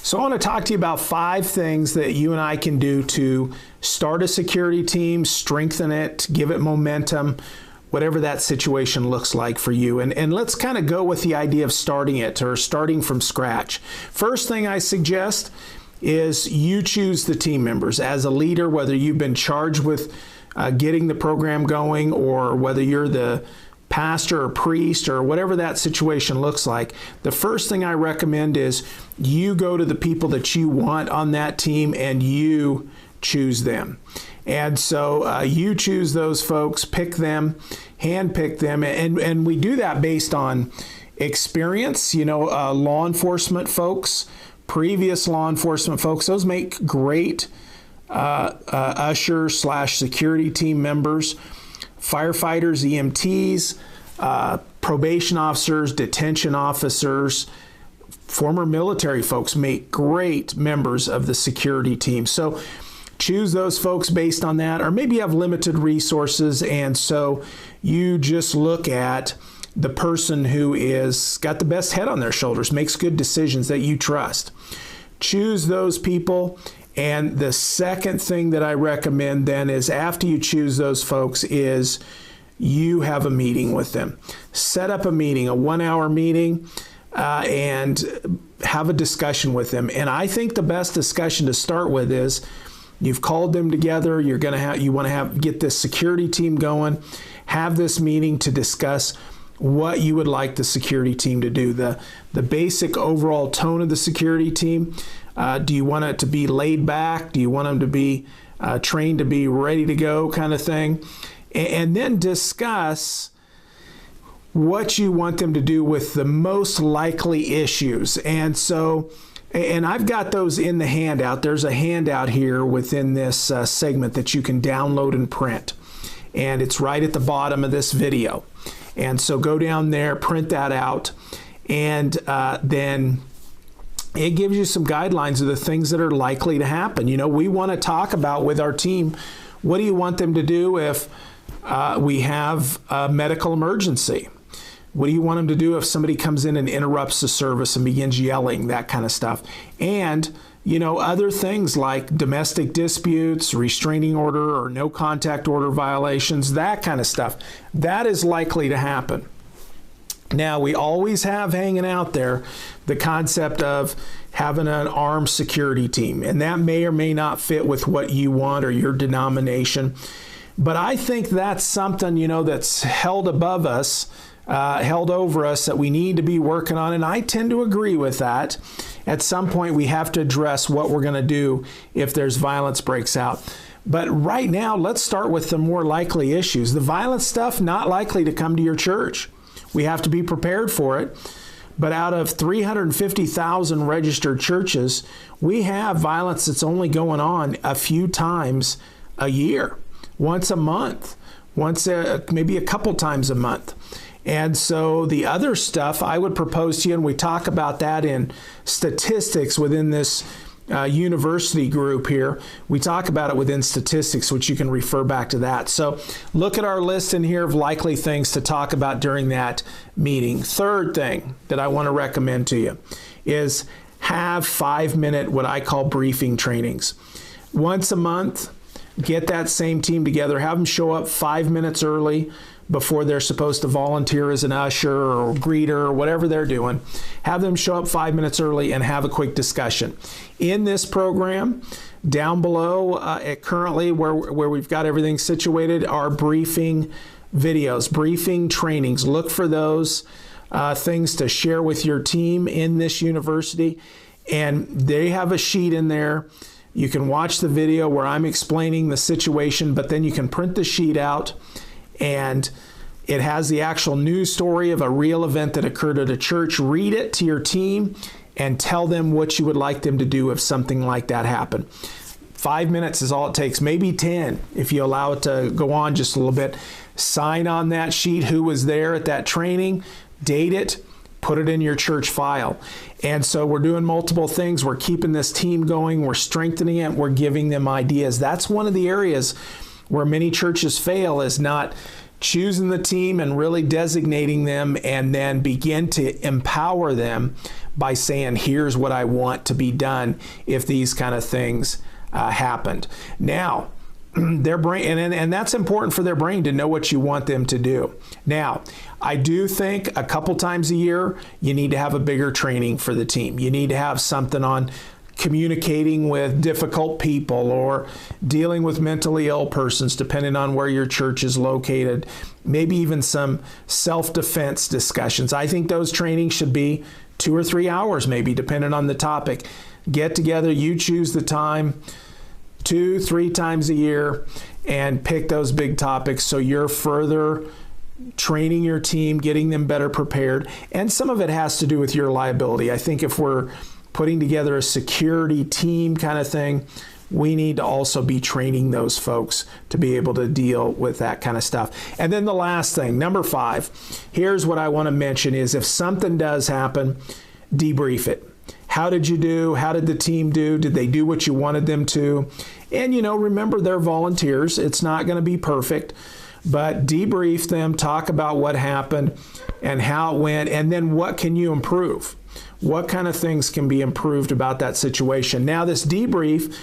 So I want to talk to you about 5 things that you and I can do to start a security team, strengthen it, give it momentum, whatever that situation looks like for you. And let's kind of go with the idea of starting it or starting from scratch. First thing I suggest is you choose the team members. As a leader, whether you've been charged with getting the program going or whether you're the pastor or priest or whatever that situation looks like, the first thing I recommend is you go to the people that you want on that team and you choose them. And so you choose those folks, pick them, handpick them, and we do that based on experience. Law enforcement folks, previous law enforcement folks, those make great usher/security team members. Firefighters, EMTs, probation officers, detention officers, former military folks make great members of the security team. So choose those folks based on that, or maybe you have limited resources, and so you just look at the person who is got the best head on their shoulders, makes good decisions that you trust. Choose those people. And the second thing that I recommend then is after you choose those folks is you have a meeting with them. Set up a meeting, a 1-hour meeting, and have a discussion with them. And I think the best discussion to start with is you've called them together. You want to get this security team going. Have this meeting to discuss what you would like the security team to do. The basic overall tone of the security team. Do you want it to be laid back? Do you want them to be trained to be ready to go kind of thing? And then discuss what you want them to do with the most likely issues. And I've got those in the handout. There's a handout here within this segment that you can download and print. And it's right at the bottom of this video. And so go down there, print that out, and then it gives you some guidelines of the things that are likely to happen. We want to talk about with our team, what do you want them to do if we have a medical emergency? What do you want them to do if somebody comes in and interrupts the service and begins yelling, that kind of stuff? And, other things like domestic disputes, restraining order or no contact order violations, that kind of stuff. That is likely to happen. Now, we always have hanging out there the concept of having an armed security team, and that may or may not fit with what you want or your denomination. But I think that's something, that's held above us, held over us that we need to be working on, and I tend to agree with that. At some point, we have to address what we're going to do if there's violence breaks out. But right now, let's start with the more likely issues. The violent stuff, not likely to come to your church. We have to be prepared for it. But out of 350,000 registered churches, we have violence that's only going on a few times a year, once a month, maybe a couple times a month. And so the other stuff I would propose to you, and we talk about that in statistics within this university group here. We talk about it within statistics, which you can refer back to that. So look at our list in here of likely things to talk about during that meeting. Third thing that I want to recommend to you is have 5-minute, what I call briefing trainings. Once a month, get that same team together, have them show up 5 minutes early before they're supposed to volunteer as an usher or greeter or whatever they're doing. Have them show up 5 minutes early and have a quick discussion. In this program, down below currently where we've got everything situated, are briefing videos, briefing trainings. Look for those things to share with your team in this university. And they have a sheet in there. You can watch the video where I'm explaining the situation, but then you can print the sheet out, and it has the actual news story of a real event that occurred at a church. Read it to your team and tell them what you would like them to do if something like that happened. 5 minutes is all it takes, maybe 10 if you allow it to go on just a little bit. Sign on that sheet who was there at that training, date it, put it in your church file. And so we're doing multiple things. We're keeping this team going. We're strengthening it. We're giving them ideas. That's one of the areas where many churches fail, is not choosing the team and really designating them, and then begin to empower them by saying, here's what I want to be done if these kind of things happened. Now, their brain, and that's important for their brain to know what you want them to do. Now, I do think a couple times a year, you need to have a bigger training for the team. You need to have something on communicating with difficult people or dealing with mentally ill persons, depending on where your church is located. Maybe even some self-defense discussions. I think those trainings should be 2 or 3 hours, maybe, depending on the topic. Get together, you choose the time, 2-3 times a year, and pick those big topics so you're further training your team, getting them better prepared. And some of it has to do with your liability. I think if we're putting together a security team kind of thing, we need to also be training those folks to be able to deal with that kind of stuff. And then the last thing, number 5, here's what I want to mention is if something does happen, debrief it. How did you do? How did the team do? Did they do what you wanted them to? And, remember, they're volunteers. It's not going to be perfect, but debrief them, talk about what happened and how it went, and then what can you improve? What kind of things can be improved about that situation? Now, this debrief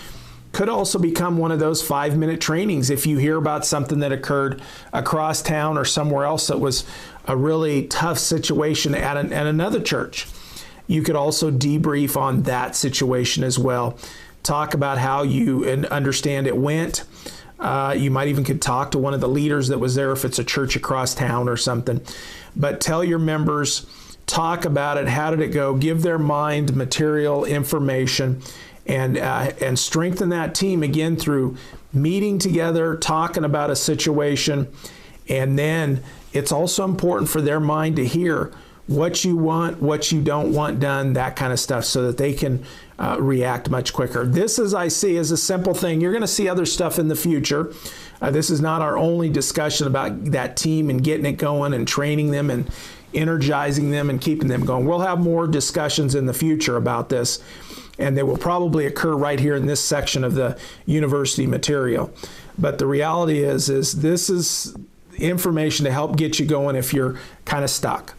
could also become one of those 5-minute trainings. If you hear about something that occurred across town or somewhere else that was a really tough situation at another church, you could also debrief on that situation as well. Talk about how you understand it went. You might even could talk to one of the leaders that was there if it's a church across town or something. But tell your members, talk about it. How did it go? Give their mind material information, and strengthen that team again through meeting together, talking about a situation. And then it's also important for their mind to hear what you want, what you don't want done, that kind of stuff, so that they can react much quicker. This, as I see, is a simple thing. You're going to see other stuff in the future. This is not our only discussion about that team and getting it going and training them and energizing them and keeping them going. We'll have more discussions in the future about this, and they will probably occur right here in this section of the university material. But the reality is this is information to help get you going if you're kind of stuck.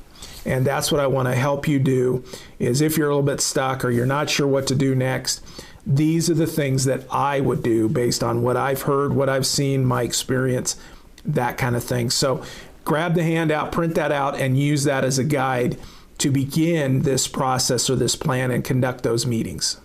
And that's what I want to help you do, is if you're a little bit stuck or you're not sure what to do next, these are the things that I would do based on what I've heard, what I've seen, my experience, that kind of thing. So grab the handout, print that out, and use that as a guide to begin this process or this plan and conduct those meetings.